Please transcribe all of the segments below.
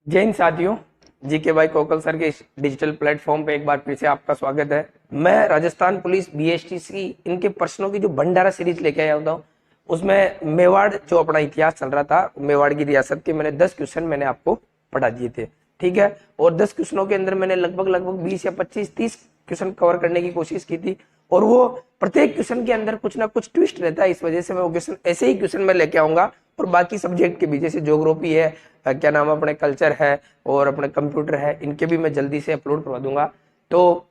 जय हिंद साथियों। जीके भाई कोकल सर के इस डिजिटल प्लेटफॉर्म पे एक बार फिर से आपका स्वागत है। मैं राजस्थान पुलिस बीएसटीसी इनके प्रश्नों की जो भंडारा सीरीज लेके आया होता हूँ, उसमें मेवाड़ जो अपना इतिहास चल रहा था, मेवाड़ की रियासत के मैंने 10 क्वेश्चन मैंने आपको पढ़ा दिए थे। ठीक है, और 10 क्वेश्चनों के अंदर मैंने लगभग 20 या 25-30 क्वेश्चन कवर करने की कोशिश की थी, और वो प्रत्येक क्वेश्चन के अंदर कुछ ना कुछ ट्विस्ट रहता है। इस वजह से मैं वो क्वेश्चन ऐसे ही क्वेश्चन में लेके आऊंगा, और बाकी सब्जेक्ट के भी, जैसे ज्योग्राफी है, क्या नाम है, अपने कल्चर है और अपने कंप्यूटर है, इनके भी मैं जल्दी से अपलोड करवा दूंगा। तो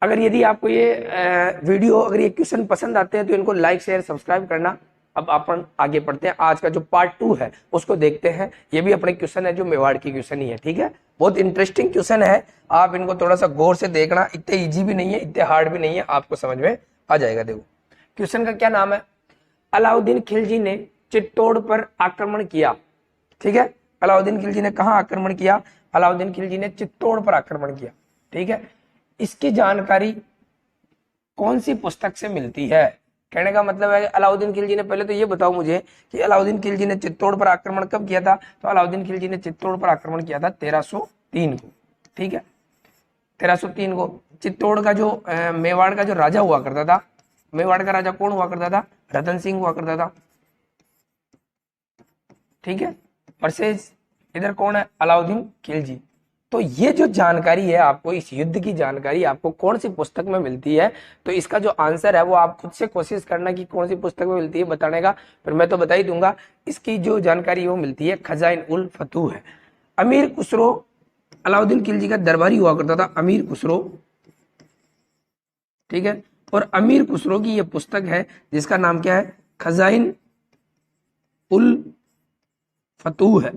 अगर यदि आपको ये वीडियो, अगर ये क्वेश्चन पसंद आते हैं तो इनको लाइक शेयर सब्सक्राइब करना। अब अपन आगे पढ़ते हैं, आज का जो पार्ट 2 है उसको देखते हैं। ये भी अपने क्वेश्चन है जो मेवाड़ की क्वेश्चन ही है। ठीक है, बहुत इंटरेस्टिंग क्वेश्चन है, आप इनको थोड़ा सा गौर से देखना। इतने इजी भी नहीं है, इतने हार्ड भी नहीं है, आपको समझ में आ जाएगा। देखो क्वेश्चन का क्या नाम है। अलाउद्दीन खिलजी ने चित्तौड़ पर आक्रमण किया। ठीक है, अलाउद्दीन खिलजी ने कहा आक्रमण किया? अलाउद्दीन खिलजी ने चित्तौड़ पर आक्रमण किया। ठीक है, इसकी जानकारी कौन सी पुस्तक से मिलती है? कहने का मतलब है अलाउद्दीन खिलजी ने, पहले तो ये बताओ मुझे कि अलाउद्दीन खिलजी ने चित्तौड़ पर आक्रमण कब किया था? तो अलाउद्दीन खिलजी ने चित्तौड़ पर आक्रमण किया था 1303 को। ठीक है, 1303 को। चित्तौड़ का जो मेवाड़ का जो राजा हुआ करता था, मेवाड़ का राजा कौन हुआ करता था? रतन सिंह हुआ करता था। ठीक है, वर्सेस इधर कौन है? अलाउद्दीन खिलजी। तो ये जो जानकारी है आपको, इस युद्ध की जानकारी आपको कौन सी पुस्तक में मिलती है? तो इसका जो आंसर है वो आप खुद से कोशिश करना कि कौन सी पुस्तक में मिलती है बताने का, फिर मैं तो बता ही दूंगा। इसकी जो जानकारी वो मिलती है खजाइन उल फतूह है। अमीर खुसरो, अलाउद्दीन खिलजी का दरबारी हुआ करता था अमीर खुसरो। ठीक है, और अमीर खुसरो की ये पुस्तक है जिसका नाम क्या है? खजाइन उल फतूह है।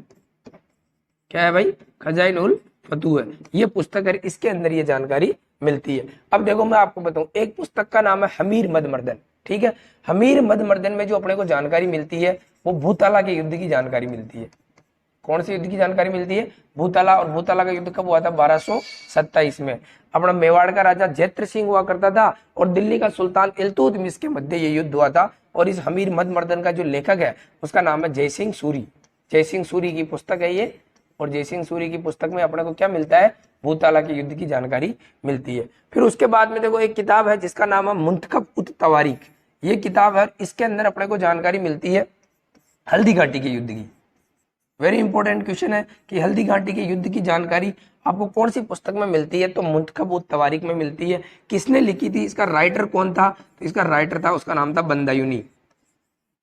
क्या है भाई? खजाइन उल फतूह है ये पुस्तक है, इसके अंदर ये जानकारी मिलती है। अब देखो मैं आपको बताऊं, एक पुस्तक का नाम है हमीर मद मर्दन। ठीक है, हमीर मद मर्दन में जो अपने को जानकारी मिलती है वो भूताला के युद्ध की जानकारी मिलती है। कौन सी युद्ध की जानकारी मिलती है? भूताला। और भूताला का युद्ध कब हुआ था? 1227 में। अपना मेवाड़ का राजा जैत्र सिंह हुआ करता था और दिल्ली का सुल्तान इल्तुतमिश के मध्य ये युद्ध हुआ था। और इस हमीर मद मर्दन का जो लेखक है उसका नाम है जयसिंह सूरी। जयसिंह सूरी की पुस्तक है ये, और जयसिंह सूरी की पुस्तक में अपने को क्या मिलता है? भूताला के युद्ध की जानकारी मिलती है। फिर उसके बाद में देखो एक किताब है जिसका नाम है मुंतखब उत तवारीख। ये किताब है, इसके अंदर अपने को जानकारी मिलती है हल्दी घाटी के युद्ध की। वेरी इंपॉर्टेंट क्वेश्चन है कि हल्दी घाटी के युद्ध की जानकारी आपको कौन सी पुस्तक में मिलती है? तो मुंतखब उत तवारीख में मिलती है। किसने लिखी थी? इसका राइटर कौन था? तो इसका राइटर था, उसका नाम था बंदायूनी।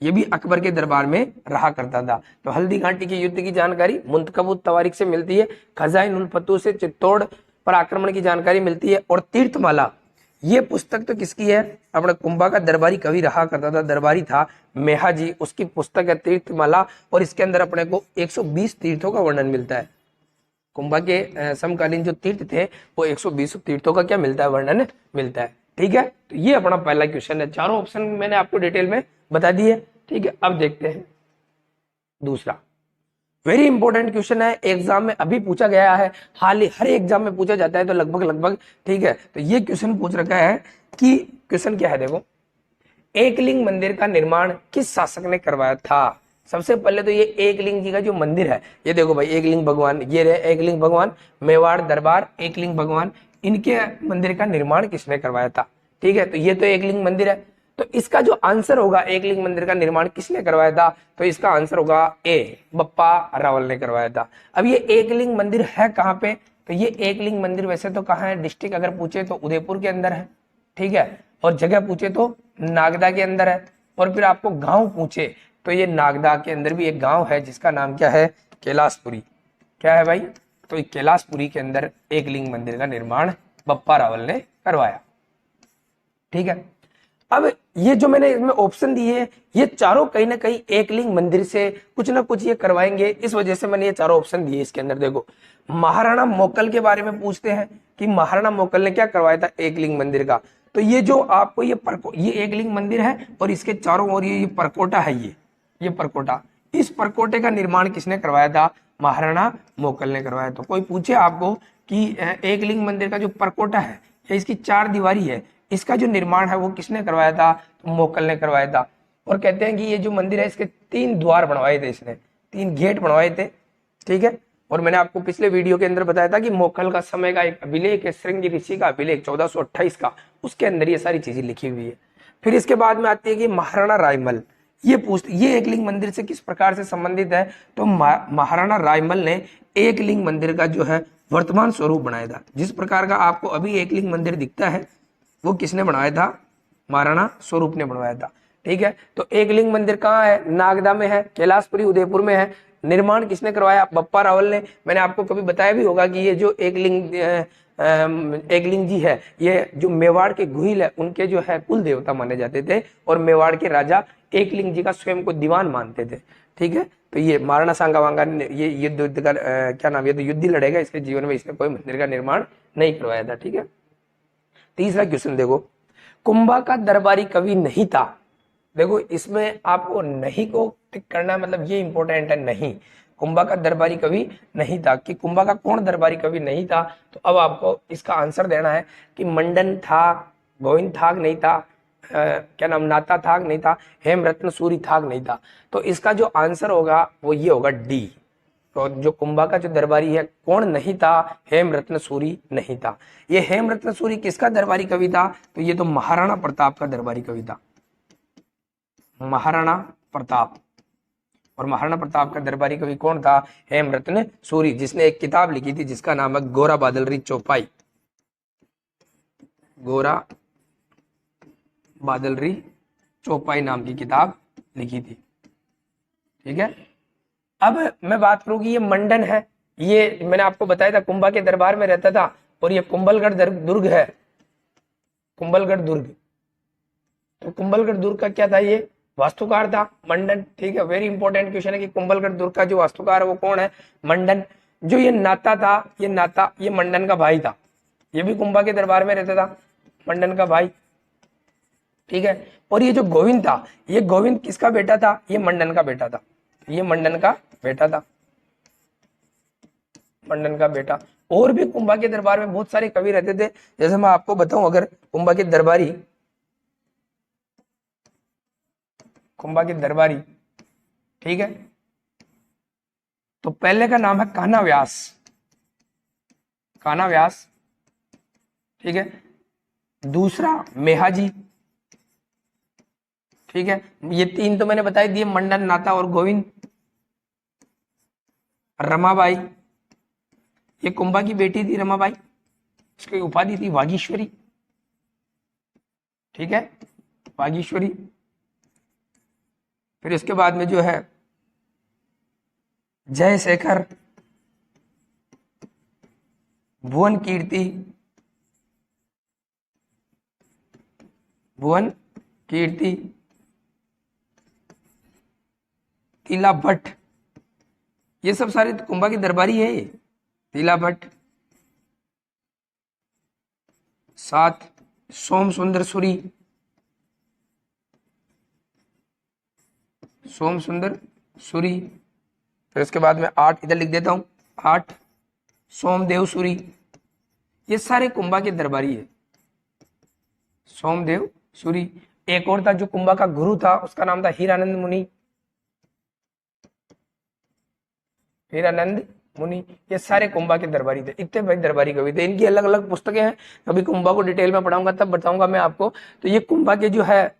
ये भी अकबर के दरबार में रहा करता था। तो हल्दी घाटी के युद्ध की जानकारी मुंतखब उत तवारीख से मिलती है। खजाइन उल फतूह से चित्तौड़ पर आक्रमण की जानकारी मिलती है। और तीर्थमाला, ये पुस्तक तो किसकी है? अपना कुंभा का दरबारी कवि रहा करता था, दरबारी था मेहा जी, उसकी पुस्तक है तीर्थमाला। और इसके अंदर अपने को 120 तीर्थों का वर्णन मिलता है। कुंभा के समकालीन जो तीर्थ थे वो 120 तीर्थों का क्या मिलता है? वर्णन मिलता है। ठीक है, तो ये अपना पहला क्वेश्चन है। चारों ऑप्शन मैंने आपको डिटेल में बता दिए। ठीक है, अब देखते हैं दूसरा। वेरी इंपॉर्टेंट क्वेश्चन है, एग्जाम में अभी पूछा गया है, हाल ही हर एग्जाम में पूछा जाता है, तो लगभग। ठीक है, तो ये क्वेश्चन पूछ रखा है कि क्वेश्चन क्या है, देखो, एकलिंग मंदिर का निर्माण किस शासक ने करवाया था? सबसे पहले तो ये एकलिंग जी का जो मंदिर है, ये देखो भाई, एकलिंग भगवान, ये रहे एकलिंग भगवान, मेवाड़ दरबार एकलिंग भगवान, इनके मंदिर का निर्माण किसने करवाया था? ठीक है, तो ये तो एकलिंग मंदिर है। तो इसका जो आंसर होगा, एकलिंग मंदिर का निर्माण किसने करवाया था, तो इसका आंसर होगा ए, बप्पा रावल ने करवाया था। अब ये एकलिंग मंदिर है कहाँ पे? तो ये एकलिंग मंदिर वैसे तो कहाँ है? डिस्ट्रिक्ट अगर पूछे तो उदयपुर के अंदर है। ठीक है, और जगह पूछे तो नागदा के अंदर है। और फिर आपको गांव पूछे तो ये नागदा के अंदर भी एक गांव है जिसका नाम क्या है? कैलाशपुरी। क्या है भाई? तो कैलाशपुरी के अंदर एकलिंग मंदिर का निर्माण बप्पा रावल ने करवाया। ठीक है, अब ये जो मैंने इसमें ऑप्शन दिए हैं, ये चारों कहीं ना कहीं एकलिंग मंदिर से कुछ ना कुछ ये करवाएंगे, इस वजह से मैंने ये चारों ऑप्शन दिए। इसके अंदर देखो, महाराणा मोकल के बारे में पूछते हैं कि महाराणा मोकल ने क्या करवाया था एकलिंग मंदिर का। तो ये जो आपको ये एकलिंग मंदिर है और इसके चारों ओर ये परकोटा है, ये परकोटा, इस परकोटे का निर्माण किसने करवाया था? महाराणा मोकल ने करवाया। तो कोई पूछे आपको कि एकलिंग मंदिर का जो परकोटा है या इसकी 4 दीवारी है, इसका जो निर्माण है वो किसने करवाया था? तो मोकल ने करवाया था। और कहते हैं कि ये जो मंदिर है इसके 3 द्वार बनवाए थे इसने, 3 गेट बनवाए थे। ठीक है, और मैंने आपको पिछले वीडियो के अंदर बताया था कि मोखल का समय का एक अभिलेख है, श्रृंगी ऋषि का अभिलेख 1428 का, उसके अंदर ये सारी चीजें लिखी हुई है। फिर इसके बाद में आती है कि महाराणा रायमल, ये एकलिंग मंदिर से किस प्रकार से संबंधित है, तो महाराणा रायमल ने एकलिंग मंदिर का जो है वर्तमान स्वरूप बनाया था। जिस प्रकार का आपको अभी एकलिंग मंदिर दिखता है वो किसने बनाया था, महाराणा स्वरूप ने बनवाया था। ठीक है, तो एकलिंग मंदिर कहाँ है, नागदा में है, कैलाशपुरी उदयपुर में है। निर्माण किसने करवाया, बप्पा रावल ने। मैंने आपको कभी बताया भी होगा कि ये जो एकलिंग जी है, ये जो मेवाड़ के गुहिल है उनके जो है कुल देवता माने जाते थे, और मेवाड़ के राजा एकलिंग जी का स्वयं को दीवान मानते थे। ठीक है, तो ये महाराणा सांगा वांगा ने ये युद्ध का क्या नाम, ये तो युद्ध ही लड़ेगा, इसके जीवन में इसने कोई मंदिर का निर्माण नहीं करवाया था। ठीक है, तीसरा क्वेश्चन देखो, कुंभा का दरबारी कवि नहीं था। देखो इसमें आपको नहीं को टिक करना, मतलब ये इंपॉर्टेंट है, नहीं, कुंभा का दरबारी कवि नहीं था। कि कुंभा का कौन दरबारी कवि नहीं था, तो अब आपको इसका आंसर देना है कि मंडन था, गोविंद थाग नहीं था, क्या नाम, नाता थाग नहीं था, हेमरत्न सूरी थाग नहीं था। तो इसका जो आंसर होगा वो ये होगा डी। तो जो कुंभा का जो दरबारी है कौन नहीं था, हेमरत्न सूरी नहीं था। ये हेमरत्न सूरी किसका दरबारी कवि था, तो ये तो महाराणा प्रताप का दरबारी कवि था, महाराणा प्रताप। और महाराणा प्रताप का दरबारी कवि कौन था, हेमरत्न सूरी, जिसने एक किताब लिखी थी जिसका नाम है गोरा बादलरी चौपाई, गोरा बादलरी चौपाई नाम की किताब लिखी थी। ठीक है, अब मैं बात करूं कि ये मंडन है, ये मैंने आपको बताया था कुंभा के दरबार में रहता था, और ये कुंभलगढ़ दुर्ग है, कुंभलगढ़ दुर्ग। तो कुंभलगढ़ दुर्ग का क्या था, ये वास्तुकार था, मंडन। ठीक है, वेरी इंपॉर्टेंट क्वेश्चन है कि कुंभलगढ़ दुर्ग का जो वास्तुकार है वो कौन है, मंडन। जो ये नाता था, ये नाता, ये मंडन का भाई था, ये भी कुंभा के दरबार में रहता था, मंडन का भाई। ठीक है, और ये जो गोविंद था, ये गोविंद किसका बेटा था, ये मंडन का बेटा था, ये मंडन का बेटा था, मंडन का बेटा। और भी कुंभा के दरबार में बहुत सारे कवि रहते थे। जैसे मैं आपको बताऊं, अगर कुंभा के दरबारी, कुंभा के दरबारी, ठीक है, तो पहले का नाम है कान्हा व्यास, कान्हा व्यास। ठीक है, दूसरा मेहाजी। ठीक है, ये तीन तो मैंने बता दिए, मंडन, नाता और गोविंद। रमाबाई, ये कुंभा की बेटी थी रमाबाई, इसकी उपाधि थी वागीश्वरी। ठीक है, वागीश्वरी। फिर इसके बाद में जो है जयशेखर, भुवन कीर्ति, भुवन कीर्ति, तिला भट्ट, ये सब सारे कुंभा की दरबारी है। तिला भट्ट, सात सोम सुंदर सूरी, सोम सुंदर सूरी। फिर उसके बाद में 8 इधर लिख देता हूं, 8 सोमदेव सूरी। ये सारे कुंभा के दरबारी है, सोमदेव सूरी। एक और था जो कुंभा का गुरु था, उसका नाम था हीरानंद मुनि, हीरानंद मुनि। ये सारे कुंभा के दरबारी थे, इतने भाई दरबारी कवि थे। इनकी अलग अलग पुस्तकें हैं, कभी कुंभा को डिटेल में पढ़ाऊंगा तब बताऊंगा मैं आपको। तो ये कुंभा के जो है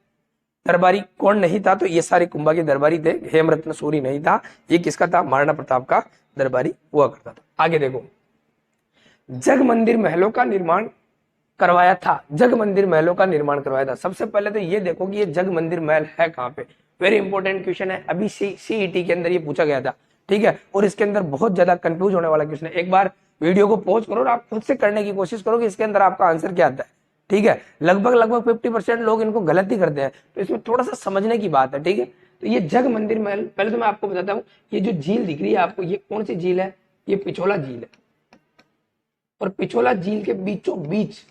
दरबारी कौन नहीं था, तो ये सारे कुंभा के दरबारी थे, हेमरत्न सूरी नहीं था। ये किसका था, महाराणा प्रताप का दरबारी हुआ करता था। आगे देखो, जग मंदिर महलों का निर्माण करवाया था, जग मंदिर महलों का निर्माण करवाया था। सबसे पहले तो ये देखो कि ये जग मंदिर महल है कहाँ पे, वेरी इंपॉर्टेंट क्वेश्चन है, अभी सीईटी के अंदर ये पूछा गया था। ठीक है, और इसके अंदर बहुत ज्यादा कंफ्यूज होने वाला क्वेश्चन है। एक बार वीडियो को पॉज करो और आप खुद से करने की कोशिश करो कि इसके अंदर आपका आंसर क्या आता है। ठीक है, लगभग 50% लोग इनको गलत ही करते हैं, तो इसमें थोड़ा सा समझने की बात है। ठीक है, तो ये जग मंदिर महल, पहले तो मैं आपको बताता हूँ, ये जो झील दिख रही है आपको, ये कौन सी झील है, ये पिछोला झील है। और पिछोला झील के बीचों बीच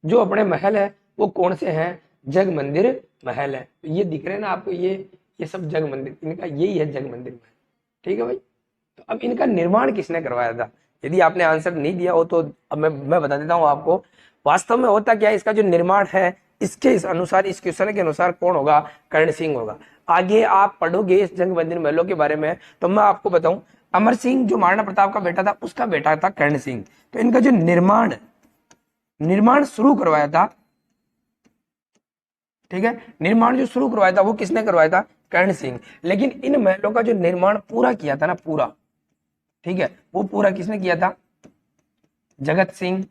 जो अपने महल है वो कौन से हैं, जग मंदिर महल है। तो ये दिख रहे हैं ना आपको, ये सब जग मंदिर, इनका यही है जग मंदिर महल। ठीक है भाई, तो अब इनका निर्माण किसने करवाया था, यदि आपने आंसर नहीं दिया हो तो अब मैं बता देता हूँ आपको। वास्तव में होता क्या है, इसका जो निर्माण है इसके इस अनुसार, इस क्वेश्चन के अनुसार कौन होगा? कर्ण सिंह होगा। आगे आप पढ़ोगे इस जंग बंदिर महलों के बारे में, तो मैं आपको बताऊं, अमर सिंह जो महाराणा प्रताप का बेटा था, उसका बेटा था कर्ण सिंह। तो इनका जो निर्माण शुरू करवाया था, ठीक है, निर्माण जो शुरू करवाया था वो किसने करवाया था? कर्ण सिंह। लेकिन इन महलों का जो निर्माण पूरा किया था ना, पूरा, ठीक है, वो पूरा किसने किया था? जगत सिंह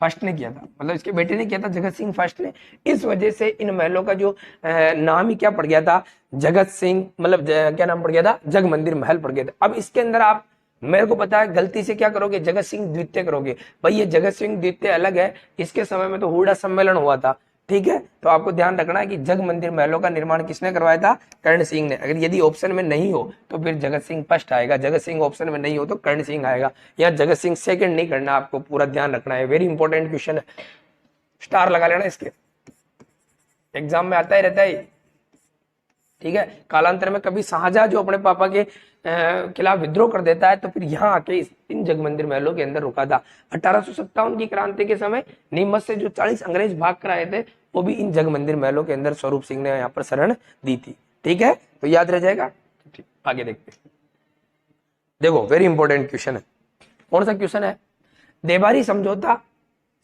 फर्स्ट ने किया था, मतलब इसके बेटे ने किया था, जगत सिंह फर्स्ट ने। इस वजह से इन महलों का जो नाम ही क्या पड़ गया था? जगत सिंह, मतलब क्या नाम पड़ गया था? जग मंदिर महल पड़ गया था। अब इसके अंदर आप, मेरे को पता है गलती से क्या करोगे? जगत सिंह द्वितीय करोगे। भाई ये जगत सिंह द्वितीय अलग है, इसके समय में तो हुड़ा सम्मेलन हुआ था, ठीक है। तो आपको ध्यान रखना है कि जग मंदिर महलों का निर्माण किसने करवाया था? कर्ण सिंह ने। अगर यदि ऑप्शन में नहीं हो तो फिर जगत सिंह फर्स्ट आएगा, जगत सिंह ऑप्शन में नहीं हो तो कर्ण सिंह आएगा। यहाँ जगत सिंह सेकंड नहीं करना, आपको पूरा ध्यान रखना है। वेरी इंपॉर्टेंट क्वेश्चन है, स्टार लगा लेना, इसके एग्जाम में आता ही रहता है, ठीक है। कालांतर में कभी शाहजहां जो अपने पापा के खिलाफ विद्रोह कर देता है, तो फिर यहाँ आके इन जग मंदिर महलों के अंदर रुका था। 1857 की क्रांति के समय नीमच से जो 40 अंग्रेज भाग कर आए थे, वो भी इन जग मंदिर महलों के अंदर स्वरूप सिंह ने यहाँ पर शरण दी थी, ठीक है। तो याद रह जाएगा। ठीक, आगे देखते हैं। देखो वेरी इंपॉर्टेंट क्वेश्चन है। कौन सा क्वेश्चन है? देबारी समझौता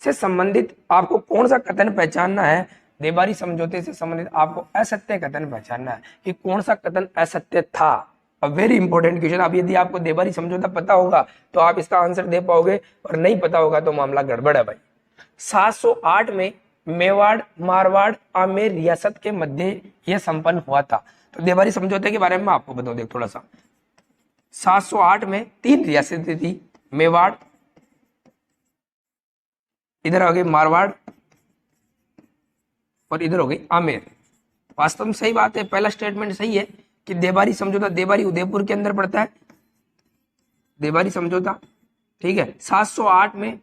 से संबंधित आपको कौन सा कथन पहचानना है? देबारी समझौते से संबंधित आपको असत्य कथन पहचानना है कि कौन सा कथन असत्य था। Very important question. अब यदि आपको देबारी समझौता पता होगा तो आप इसका आंसर दे पाओगे, और नहीं पता होगा तो मामला गड़बड़ है भाई। 708 में मेवाड़, मारवाड़, आमेर रियासत के मध्य यह संपन्न हुआ था। तो देबारी समझौते के बारे में आपको बताऊं, देख थोड़ा सा। 708 में 3 रियासतें थी, मेवाड़, इधर आ गई मारवाड़, और इधर हो गई आमेर। वास्तव में सही बात है, पहला स्टेटमेंट सही है कि देबारी समझौता, देबारी उदयपुर के अंदर पड़ता है, देबारी समझौता, ठीक है। 708 में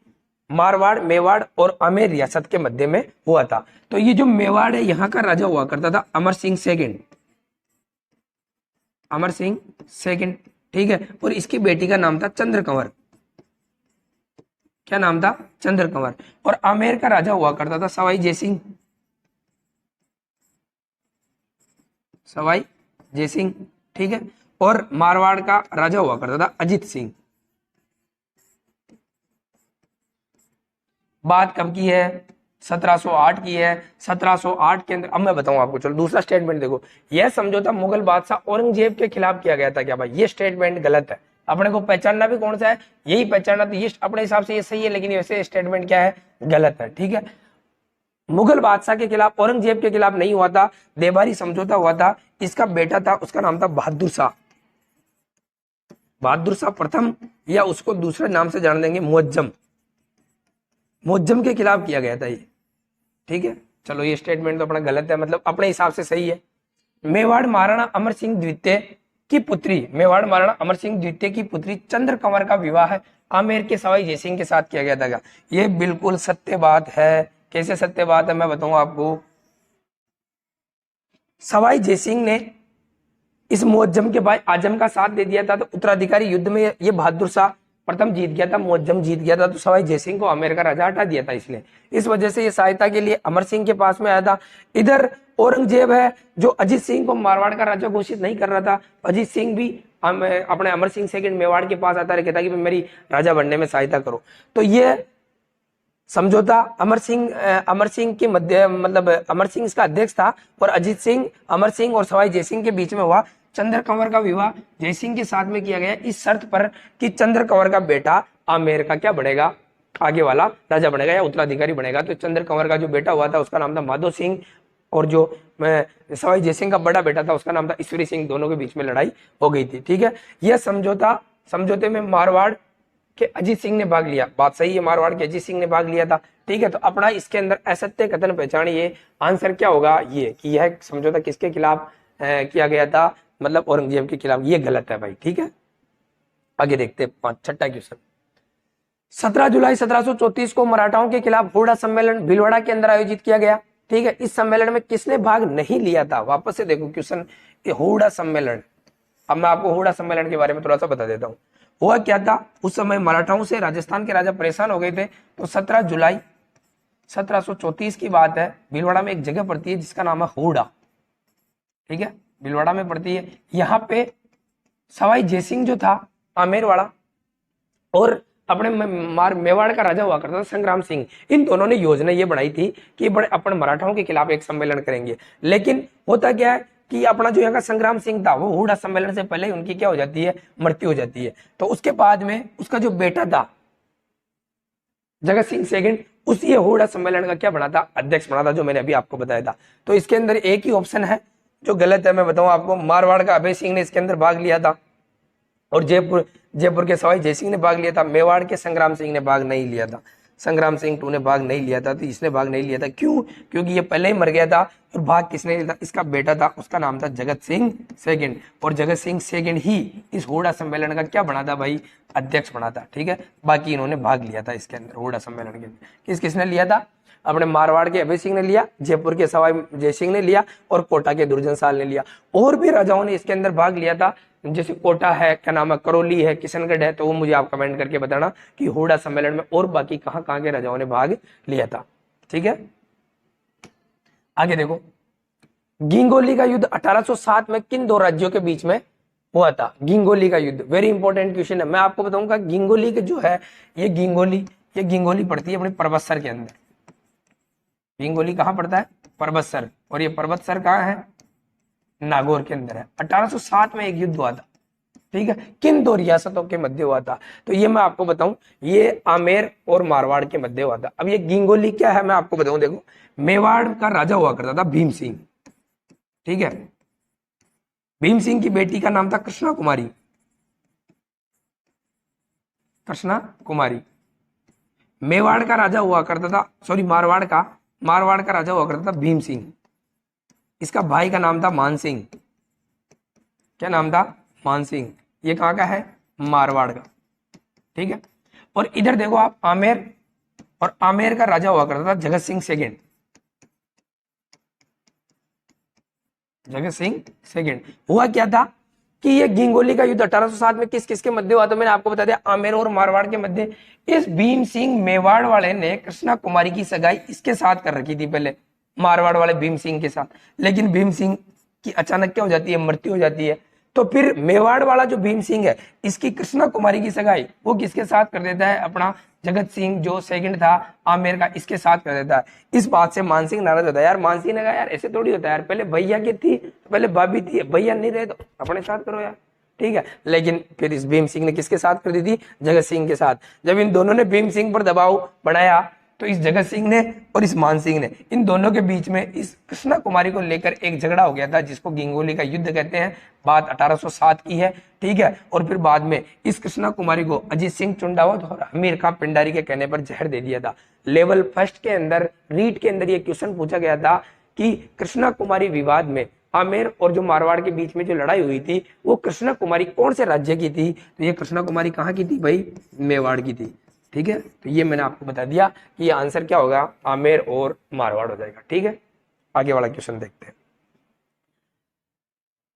मारवाड़, मेवाड़ और आमेर रियासत के मध्य में हुआ था। तो ये जो मेवाड़ है, यहाँ का राजा हुआ करता था अमर सिंह सेकंड, अमर सिंह सेकंड, ठीक है। और इसकी बेटी का नाम था चंद्र कंवर। क्या नाम था? चंद्र कंवर। और आमेर का राजा हुआ करता था सवाई जयसिंह, सवाई जयसिंह, ठीक है। और मारवाड़ का राजा हुआ करता था अजित सिंह। बात कब की है? 1708 की है। 1708 के अंदर, अब मैं बताऊं आपको, चलो दूसरा स्टेटमेंट देखो। यह समझौता मुगल बादशाह औरंगजेब के खिलाफ किया गया था क्या? भाई ये स्टेटमेंट गलत है। अपने को पहचानना भी कौन सा है? यही पहचानना। तो ये अपने हिसाब से ये सही है, लेकिन वैसे स्टेटमेंट क्या है? गलत है, ठीक है। मुगल बादशाह के खिलाफ, औरंगजेब के खिलाफ नहीं हुआ था, देबारी समझौता हुआ था। इसका बेटा था, उसका नाम था बहादुर शाह, बहादुर शाह प्रथम, या उसको दूसरे नाम से जान देंगे मुअज्जम। मुअज्जम के खिलाफ किया गया था ये, ठीक है। चलो ये स्टेटमेंट तो अपना गलत है, मतलब अपने हिसाब से सही है। मेवाड़ महाराणा अमर सिंह द्वितीय की पुत्री, मेवाड़ महाराणा अमर सिंह द्वितीय की पुत्री चंद्र कंवर का विवाह आमेर के सवाई जयसिंह के साथ किया गया था। ये बिल्कुल सत्य बात है। कैसे सत्य बात है मैं बताऊंगा आपको। सवाई जयसिंह ने इस मुअज्जम के भाई आजम का साथ दे दिया था, तो उत्तराधिकारी युद्ध में ये बहादुर शाह प्रथम जीत गया था, मुअज्जम जीत गया था, तो सवाई जयसिंह को आमेर का राजा हटा दिया था इसने। इस वजह से ये सहायता के लिए अमर सिंह के पास में आया था। इधर औरंगजेब है जो अजीत सिंह को मारवाड़ का राजा घोषित नहीं कर रहा था। अजीत सिंह भी अपने अमर सिंह सेकंड मेवाड़ के पास आता रहता कि मेरी राजा बनने में सहायता करो। तो ये समझौता अमर सिंह के मध्य, मतलब अमर सिंह इसका अध्यक्ष था, और अजीत सिंह, अमर सिंह और सवाई जयसिंह के बीच में हुआ। चंद्र कंवर का विवाह जयसिंह के साथ में किया गया इस शर्त पर कि चंद्र कंवर का बेटा आमेर का क्या बनेगा? आगे वाला राजा बनेगा या उत्तराधिकारी बनेगा। तो चंद्र कंवर का जो बेटा हुआ था उसका नाम था माधो सिंह, और जो सवाई जयसिंह का बड़ा बेटा था उसका नाम था ईश्वरी सिंह। दोनों के बीच में लड़ाई हो गई थी, ठीक है। यह समझौते में मारवाड़ के अजीत सिंह ने भाग लिया। बात सही है, मारवाड़ के अजीत सिंह ने भाग लिया था, ठीक है। तो अपना इसके अंदर असत्य कथन पहचानिए। आंसर क्या होगा? ये कि यह समझौता किसके खिलाफ किया गया था? मतलब औरंगजेब के खिलाफ। ये गलत है भाई, ठीक है। आगे देखते हैं छठा क्वेश्चन। 17 जुलाई 1734 को मराठाओं के खिलाफ हुड़ा सम्मेलन भीलवाड़ा के अंदर आयोजित किया गया, ठीक है। इस सम्मेलन में किसने भाग नहीं लिया था? वापस से देखो क्वेश्चन, हुड़ा सम्मेलन। अब मैं आपको हुड़ा सम्मेलन के बारे में थोड़ा सा बता देता हूँ। हुआ क्या था, उस समय मराठाओं से राजस्थान के राजा परेशान हो गए थे। तो 17 जुलाई 1734 की बात है, भीलवाड़ा में एक जगह पड़ती है जिसका नाम है होड़ा, ठीक है, भीलवाड़ा में पड़ती है। यहाँ पे सवाई जयसिंह जो था आमेर वाला और अपने मेवाड़ का राजा हुआ करता था संग्राम सिंह, इन दोनों ने योजना ये बनाई थी कि बड़े अपन मराठाओं के खिलाफ एक सम्मेलन करेंगे। लेकिन होता क्या है कि अपना जो यहाँ का संग्राम सिंह था वो हुड़ा सम्मेलन से पहले उनकी क्या हो जाती है, मृत्यु हो जाती है। तो उसके बाद में उसका जो बेटा था जगत सिंह सेकंड, उस ये हुड़ा सम्मेलन का क्या बना था, अध्यक्ष बना था, जो मैंने अभी आपको बताया था। तो इसके अंदर एक ही ऑप्शन है जो गलत है, मैं बताऊं आपको। मारवाड़ का अभय सिंह ने इसके अंदर भाग लिया था और जयपुर के सवाई जयसिंह ने भाग लिया था। मेवाड़ के संग्राम सिंह ने भाग नहीं लिया था, संग्राम सिंह टू ने भाग नहीं लिया था। तो इसने भाग नहीं लिया था, क्यों? क्योंकि ये पहले ही मर गया था। और भाग किसने लिया था? इसका बेटा था, उसका नाम था जगत सिंह सेकंड। और जगत सिंह सेकंड ही इस होड़ा सम्मेलन का क्या बना था भाई, अध्यक्ष बना था, ठीक है। बाकी इन्होंने भाग लिया था इसके अंदर, होड़ा सम्मेलन के अंदर। किसने लिया था? अपने मारवाड़ के अभय सिंह ने लिया, जयपुर के सवाई जयसिंह ने लिया और कोटा के दुर्जन साल ने लिया। और भी राजाओं ने इसके अंदर भाग लिया था, जैसे कोटा है, क्या नाम है, करौली है, किशनगढ़ है। तो वो मुझे आप कमेंट करके बताना कि होड़ा सम्मेलन में और बाकी कहां कहां के राजाओं ने भाग लिया था, ठीक है। आगे देखो, गिंगोली का युद्ध 1807 में किन दो राज्यों के बीच में हुआ था? गिंगोली का युद्ध वेरी इंपॉर्टेंट क्वेश्चन है। मैं आपको बताऊंगा गिंगोली के जो है, ये गिंगोली पड़ती है अपने पर्वतसर के अंदर। गिंगोली कहां पड़ता है? पर्वतसर। और ये पर्वतसर कहां है? नागौर के अंदर है। 1807 में एक युद्ध हुआ था, ठीक है। किन दो रियासतों के मध्य हुआ था? तो ये मैं आपको बताऊं, ये आमेर और मारवाड़ के मध्य हुआ था। अब ये गिंगोली क्या है मैं आपको बताऊं, देखो, मेवाड़ का राजा हुआ करता था भीम सिंह, ठीक है। भीम सिंह की बेटी का नाम था कृष्णा कुमारी, कृष्णा कुमारी। मेवाड़ का राजा हुआ करता था, सॉरी मारवाड़ का राजा हुआ करता था भीम सिंह। इसका भाई का नाम था मान सिंह। क्या नाम था? मान सिंह। ये कहां का है? मारवाड़ का, ठीक है। और इधर देखो आप, आमेर, और आमेर का राजा हुआ करता था जगत सिंह सेकंड। जगत सिंह सेकंड। हुआ क्या था कि ये गिंगोली का युद्ध 1807 में किस किस के मध्य हुआ? तो मैंने आपको बता दिया, आमेर और मारवाड़ के मध्य। इस भीम सिंह मेवाड़ वाले ने कृष्णा कुमारी की सगाई इसके साथ कर रखी थी पहले, मारवाड़ वाले भीम सिंह के साथ। लेकिन भीम सिंह की अचानक क्या हो जाती है? मृत्यु हो जाती है। तो फिर मेवाड़ वाला जो भीम सिंह है, इसकी कृष्णा कुमारी की सगाई वो किसके साथ कर देता है? अपना जगत सिंह जो सेकंड था आमेर का, इसके साथ कर देता है। इस बात से मान सिंह नाराज होता है। यार मान सिंह ने कहा, यार ऐसे थोड़ी होता है यार, पहले भैया की थी, पहले भाभी थी, भैया नहीं रहे तो अपने साथ करो यार, ठीक है। लेकिन फिर इस भीम सिंह ने किसके साथ कर दी थी? जगत सिंह के साथ। जब इन दोनों ने भीम सिंह पर दबाव बढ़ाया तो इस जगत सिंह ने और इस मान सिंह ने, इन दोनों के बीच में इस कृष्णा कुमारी को लेकर एक झगड़ा हो गया था, जिसको गिंगोली का युद्ध कहते हैं। बात 1807 की है, ठीक है। और फिर बाद में इस कृष्णा कुमारी को अजीत सिंह चुंडावत और हमीर खां पिंडारी के कहने पर जहर दे दिया था। लेवल फर्स्ट के अंदर, रीट के अंदर ये क्वेश्चन पूछा गया था कि कृष्णा कुमारी विवाद में आमेर और जो मारवाड़ के बीच में जो लड़ाई हुई थी, वो कृष्णा कुमारी कौन से राज्य की थी? तो ये कृष्णा कुमारी कहाँ की थी भाई? मेवाड़ की थी, ठीक है। तो ये मैंने आपको बता दिया कि ये आंसर क्या होगा, आमेर और मारवाड़ हो जाएगा, ठीक है। आगे वाला क्वेश्चन देखते हैं।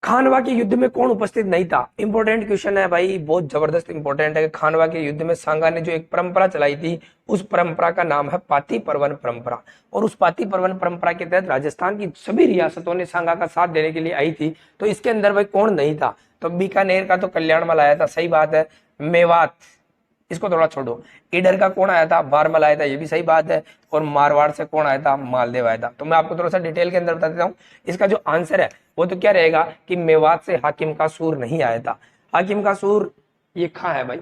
खानवा के युद्ध में कौन उपस्थित नहीं था? इंपॉर्टेंट क्वेश्चन है भाई, बहुत जबरदस्त इंपॉर्टेंट है। खानवा के युद्ध में सांगा ने जो एक परंपरा चलाई थी, उस परंपरा का नाम है पाती परवन परंपरा। और उस पाती परवन परंपरा के तहत राजस्थान की सभी रियासतों ने सांगा का साथ देने के लिए आई थी। तो इसके अंदर भाई कौन नहीं था? तो बीकानेर का तो कल्याणमल आया था, सही बात है। मेवात, इसको थोड़ा छोड़ो। ईडर का कौन आया था? बारमल आया था, ये भी सही बात है। और मारवाड़ से कौन आया था? मालदेव आया था। तो मैं आपको थोड़ा सा डिटेल के अंदर बता देता हूँ। इसका जो आंसर है वो तो क्या रहेगा कि मेवात से हाकिम का सूर नहीं आया था। हाकिम का सूर ये कहां है भाई?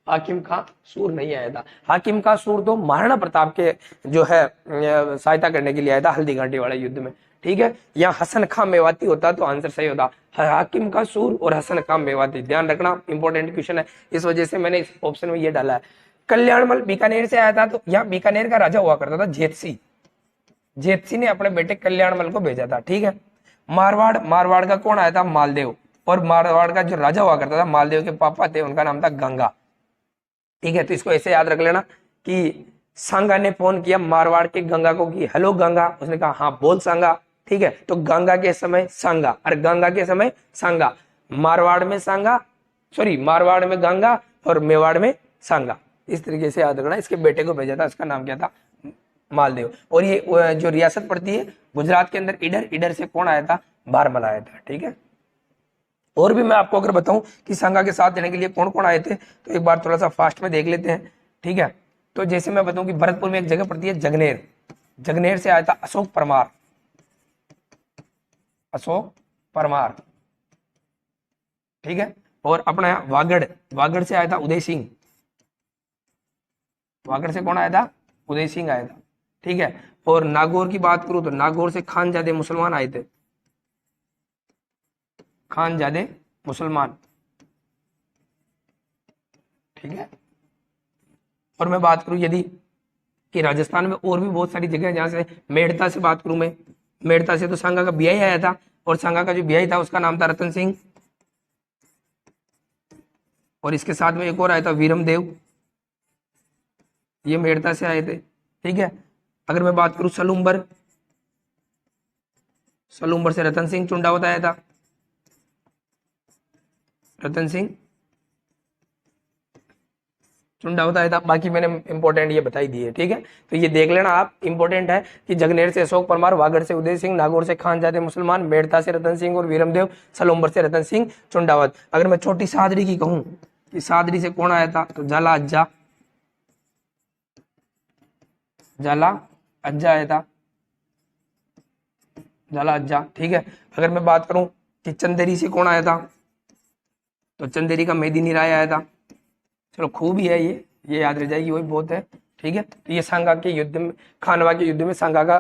हाकिम का सूर नहीं आया था। हाकिम का सूर तो महाराणा प्रताप के जो है सहायता करने के लिए आया था हल्दी घाटी वाले युद्ध में, ठीक है। यहाँ हसन खां मेवाती होता तो आंसर सही होता। हाकिम का सूर और हसन खां मेवाती, ध्यान रखना, इंपॉर्टेंट क्वेश्चन है। इस वजह से मैंने इस ऑप्शन में ये डाला है। कल्याणमल बीकानेर से आया था, तो यहाँ बीकानेर का राजा हुआ करता था जेतसी। जेतसी ने अपने बेटे कल्याणमल को भेजा था, ठीक है। मारवाड़ का कौन आया था? मालदेव। और मारवाड़ का जो राजा हुआ करता था, मालदेव के पापा थे, उनका नाम था गंगा, ठीक है। तो इसको ऐसे याद रख लेना कि सांगा ने फोन किया मारवाड़ के गंगा को कि हेलो गंगा, उसने कहा हाँ बोल सांगा, ठीक है। तो गंगा के समय सांगा और गंगा के समय सांगा। मारवाड़ में सांगा, सॉरी मारवाड़ में गंगा और मेवाड़ में सांगा, इस तरीके से याद रखना। इसके बेटे को भेजा था, इसका नाम क्या था? मालदेव। और ये जो रियासत पड़ती है गुजरात के अंदर ईडर, ईडर से कौन आया था, बारमल आया था। ठीक है, और भी मैं आपको अगर बताऊं कि संगा के साथ देने के लिए कौन कौन आए थे तो एक बार थोड़ा सा फास्ट में देख लेते हैं। ठीक है, तो जैसे मैं बताऊं कि भरतपुर में एक जगह पड़ती है जगनेर, जगनेर से आया था अशोक परमार, अशोक परमार। ठीक है, और अपना वागड़, वागड़ से आया था उदय सिंह, वागड़ से कौन आया था, उदय सिंह आया था। ठीक है, और नागौर की बात करूं तो नागौर से खानजादे मुसलमान आए थे, खानजादे मुसलमान। ठीक है, और मैं बात करूं यदि कि राजस्थान में और भी बहुत सारी जगह है, जहां से मेड़ता से बात करूं मैं, मेड़ता से तो सांगा का बियाई आया था, और सांगा का जो बियाई था उसका नाम था रतन सिंह, और इसके साथ में एक और आया था वीरम देव, ये मेड़ता से आए थे। ठीक है, अगर मैं बात करूं सलूम्बर, सलूम्बर से रतन सिंह चुंडावत आया था, रतन सिंह चुंडावत आया था। बाकी मैंने इंपॉर्टेंट ये बताई दी है। ठीक है, तो ये देख लेना आप, इंपॉर्टेंट है कि जगनेर से अशोक परमार, वागड़ से उदय सिंह, नागौर से खानजादे मुसलमान, मेड़ता से रतन सिंह और वीरमदेव, सलूम्बर से रतन सिंह चुंडावत। अगर मैं छोटी सादरी की कहूं कि सादरी से कौन आया था तो जाला अज्जा, जाला अज्जा आया था, जाला अज्जा। ठीक है, अगर मैं बात करूं कि चंदेरी से कौन आया था तो चंदेरी का मेदिनी राय आया था। चलो खूब ही है ये याद रह जाएगी, वही बहुत है। ठीक है, तो ये सांगा के युद्ध में, खानवा के युद्ध में सांगा का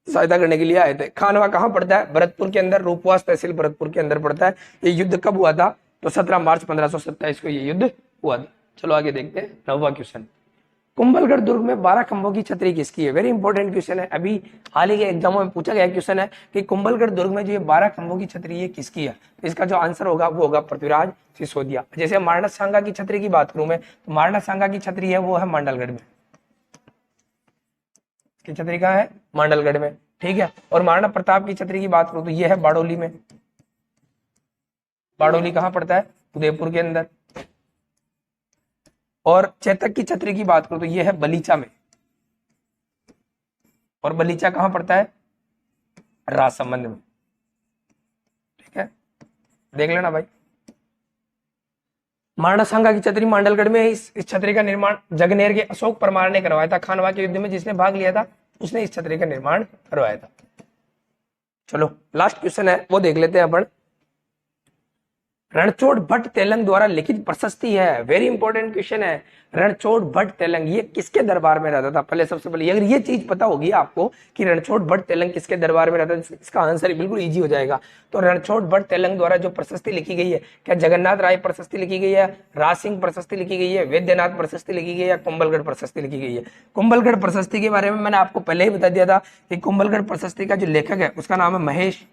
सहायता करने के लिए आए थे। खानवा कहाँ पड़ता है, भरतपुर के अंदर, रूपवास तहसील भरतपुर के अंदर पड़ता है। ये युद्ध कब हुआ था तो 17 मार्च 1527 को ये युद्ध हुआ था। चलो आगे देखते हैं 9वां क्वेश्चन। कुंभलगढ़ दुर्ग में 12 खंभों की छतरी किसकी है? वेरी इंपॉर्टेंट क्वेश्चन है, अभी हाल ही के एग्जामों में पूछा गया क्वेश्चन है कि कुंभलगढ़ दुर्ग में जो ये 12 खंभों की छतरी है किसकी है? इसका जो आंसर होगा वो होगा पृथ्वीराज सिसोदिया। जैसे मारनस सांगा की छतरी की बात करूं मैं तो मारनस सांगा की छतरी है वो है मांडलगढ़ में, की छतरी कहाँ है, मांडलगढ़ में। ठीक है, और महाराणा प्रताप की छतरी की बात करूं तो ये है बाड़ोली में, बाड़ोली कहाँ पड़ता है, उदयपुर के अंदर। और चेतक की छतरी की बात करूं तो यह है बलीचा में, और बलीचा कहां पड़ता है, राजसमंद में। ठीक है, देख लेना भाई। महाराणा सांगा की छतरी मांडलगढ़ में है। इस छतरी का निर्माण जगनेर के अशोक परमार ने करवाया था। खानवा के युद्ध में जिसने भाग लिया था उसने इस छतरी का निर्माण करवाया था। चलो लास्ट क्वेश्चन है वो देख लेते हैं अपन। रणछोड़ भट्ट तेलंग द्वारा लिखित प्रशस्ति है, वेरी इंपॉर्टेंट क्वेश्चन है। रणछोड़ भट्ट तेलंग ये किसके दरबार में रहता था? पहले सबसे पहले अगर ये चीज पता होगी आपको कि रणछोड़ भट्ट तेलंग किसके दरबार में रहता था, इसका आंसर बिल्कुल इजी हो जाएगा। तो रणछोड़ भट्ट तेलंग द्वारा जो प्रशस्ति लिखी गई है, क्या जगन्नाथ राय प्रशस्ति लिखी गई है, राज सिंह प्रशस्ति लिखी गई है, वैद्यनाथ प्रशस्ति लिखी गई है, या कुंभलगढ़ प्रशस्ति लिखी गई है? कुंभलगढ़ प्रशस्ति के बारे में मैंने आपको पहले ही बता दिया था कि कुंभलगढ़ प्रशस्ति का जो लेखक है उसका नाम है महेश,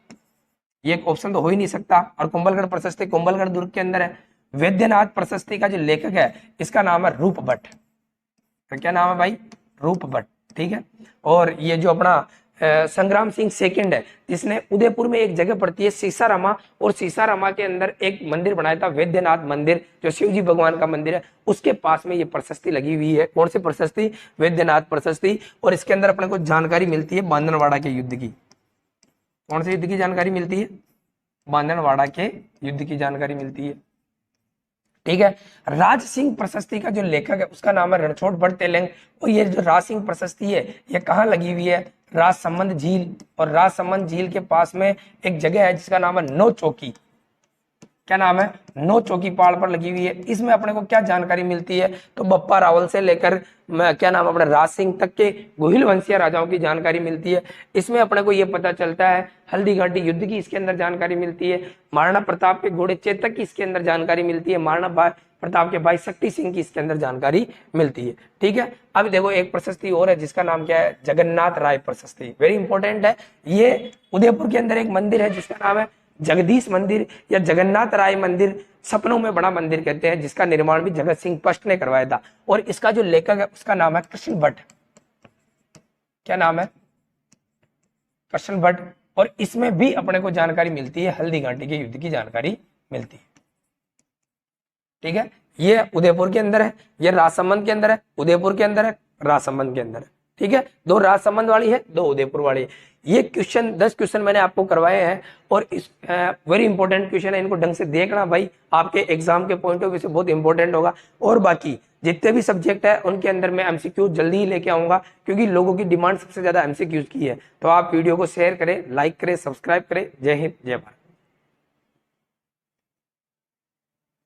ये एक ऑप्शन तो हो ही नहीं सकता। और कुंभलगढ़ प्रशस्ति कुंभलगढ़ दुर्ग के अंदर है। वैद्यनाथ प्रशस्ति का जो लेखक है इसका नाम है रूप भट्ट। तो क्या नाम है भाई, रूप भट्ट। ठीक है, और ये जो अपना संग्राम सिंह सेकंड है जिसने उदयपुर में एक जगह पड़ती है सीसारामा, और सीसारामा के अंदर एक मंदिर बनाया था वैद्यनाथ मंदिर, जो शिव जी भगवान का मंदिर है, उसके पास में ये प्रशस्ति लगी हुई है। कौन सी प्रशस्ति, वैद्यनाथ प्रशस्ति। और इसके अंदर अपने को जानकारी मिलती है बांदनवाड़ा के युद्ध की। कौन से युद्ध की जानकारी मिलती है, बांदनवाड़ा के युद्ध की जानकारी मिलती है। ठीक है, राज सिंह प्रशस्ति का जो लेखक है उसका नाम है रणछोड़ भट्ट तेलंग। और ये जो राज सिंह प्रशस्ति है ये कहाँ लगी हुई है, राजसमंद झील, और राजसमंद झील के पास में एक जगह है जिसका नाम है नौ चौकी। क्या नाम है, नौ चौकी पहाड़ पर लगी हुई है। इसमें अपने को क्या जानकारी मिलती है तो बप्पा रावल से लेकर क्या नाम अपने राज सिंह तक के गोहिल वंशीय राजाओं की जानकारी मिलती है। इसमें अपने को यह पता चलता है हल्दी घाटी युद्ध की इसके अंदर जानकारी मिलती है। महाराणा प्रताप के घोड़े चेतक की इसके अंदर जानकारी मिलती है। महाराणा प्रताप के भाई शक्ति सिंह की इसके अंदर जानकारी मिलती है। ठीक है, अब देखो एक प्रशस्ति और है जिसका नाम क्या है, जगन्नाथ राय प्रशस्ति, वेरी इंपॉर्टेंट है। ये उदयपुर के अंदर एक मंदिर है जिसका नाम है जगदीश मंदिर या जगन्नाथ राय मंदिर, सपनों में बड़ा मंदिर कहते हैं, जिसका निर्माण भी जगत सिंह पष्ट ने करवाया था। और इसका जो लेखक है उसका नाम है कृष्ण भट्ट। क्या नाम है, कृष्ण भट्ट। और इसमें भी अपने को जानकारी मिलती है हल्दी घाटी के युद्ध की जानकारी मिलती है। ठीक है, ये उदयपुर के अंदर है, ये राजसमंद के अंदर है, उदयपुर के अंदर है, राजसमंद के अंदर है। ठीक है, 2 राजसमंद वाली है, 2 उदयपुर वाली है। ये क्वेश्चन 10 क्वेश्चन मैंने आपको करवाए हैं और इस वेरी इंपॉर्टेंट क्वेश्चन है, इनको ढंग से देखना भाई, आपके एग्जाम के पॉइंट ऑफ व्यू से बहुत इंपॉर्टेंट होगा। और बाकी जितने भी सब्जेक्ट है उनके अंदर मैं एमसीक्यू जल्दी ही लेके आऊंगा, क्योंकि लोगों की डिमांड सबसे ज्यादा एमसीक्यूज की है। तो आप वीडियो को शेयर करें, लाइक करें, सब्सक्राइब करें। जय हिंद, जय भारत।